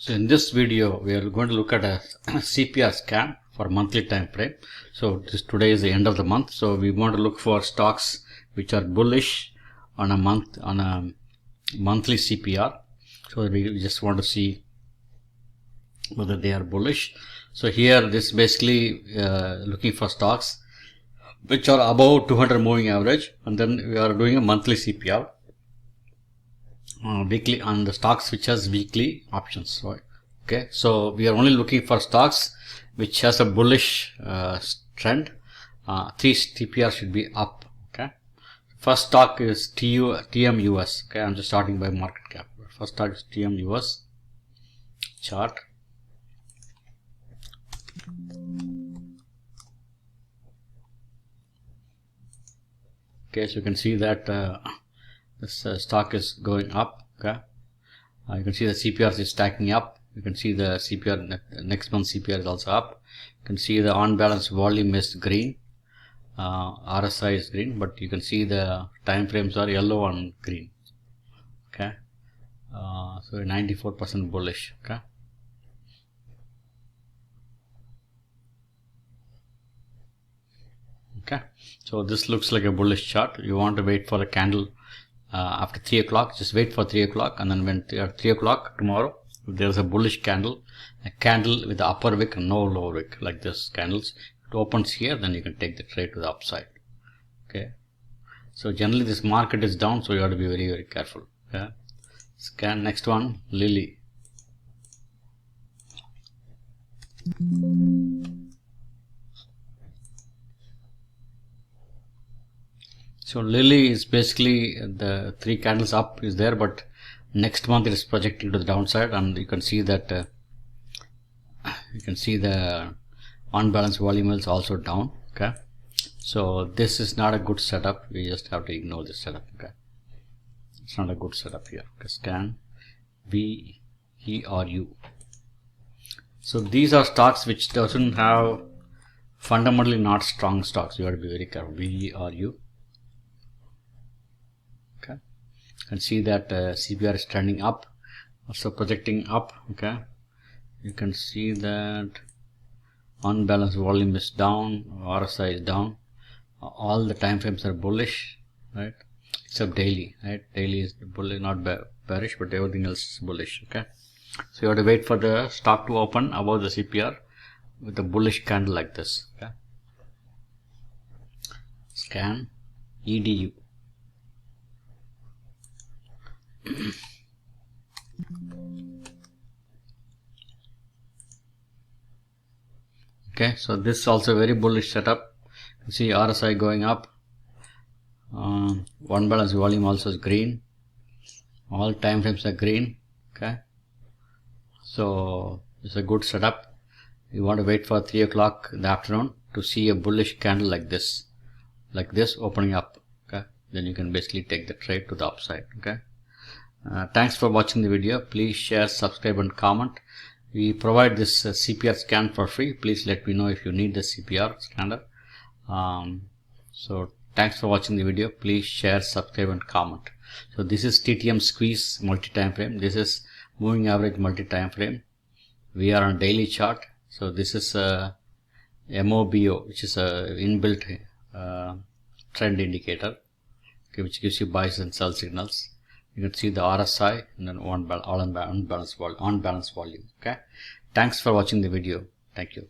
So in this video, we are going to look at a CPR scan for monthly time frame. So today is the end of the month. So we want to look for stocks which are bullish on a monthly CPR. So we just want to see whether they are bullish. So here this is basically looking for stocks which are above 200 moving average, and then we are doing a monthly CPR. Weekly on the stocks which has weekly options, right? Okay, so we are only looking for stocks which has a bullish trend. 3 CPR should be up. Okay, first stock is TMUS. Okay, I'm just starting by market cap. First stock is TMUS chart. Okay, so you can see that this stock is going up. Okay, you can see the CPR is stacking up. You can see the CPR next month CPR is also up. You can see the on balance volume is green, RSI is green, but you can see the time frames are yellow and green. Okay, so 94% bullish. Okay, okay, so this looks like a bullish chart. You want to wait for a candle after 3 o'clock. Just wait for 3 o'clock, and then when at 3 o'clock tomorrow, if there is a bullish candle, a candle with the upper wick and no lower wick, like this candles, it opens here, then you can take the trade to the upside. Okay, so generally this market is down, so you have to be very careful. Okay, scan next one, Lily. So Lily is basically the 3 candles up is there, but next month it is projecting to the downside, and you can see that the on-balance volume is also down. Okay, so this is not a good setup. We just have to ignore this setup. Okay, it's not a good setup here. Okay, scan VERU. So these are stocks which doesn't have fundamentally not strong stocks. You have to be very careful. VERU. You can see that CPR is trending up, also projecting up. Okay, you can see that unbalanced volume is down, RSI is down, all the time frames are bullish, right, except daily. Right, daily is bullish, not bearish, but everything else is bullish. Okay, so you have to wait for the stock to open above the CPR with a bullish candle like this. Okay, scan EDU. Okay, so this is also a very bullish setup. You see RSI going up, one balance volume also is green, all time frames are green. Okay, so it's a good setup. You want to wait for 3 o'clock in the afternoon to see a bullish candle like this opening up. Okay, then you can basically take the trade to the upside. Okay, thanks for watching the video. Please share, subscribe and comment. We provide this CPR scan for free. Please let me know if you need the CPR scanner. So thanks for watching the video. Please share, subscribe and comment. So this is TTM squeeze multi-time frame. This is moving average multi-time frame. We are on daily chart. So this is MOBO, which is a inbuilt trend indicator, okay, which gives you buys and sell signals. You can see the RSI and then on balance volume. Okay, thanks for watching the video. Thank you.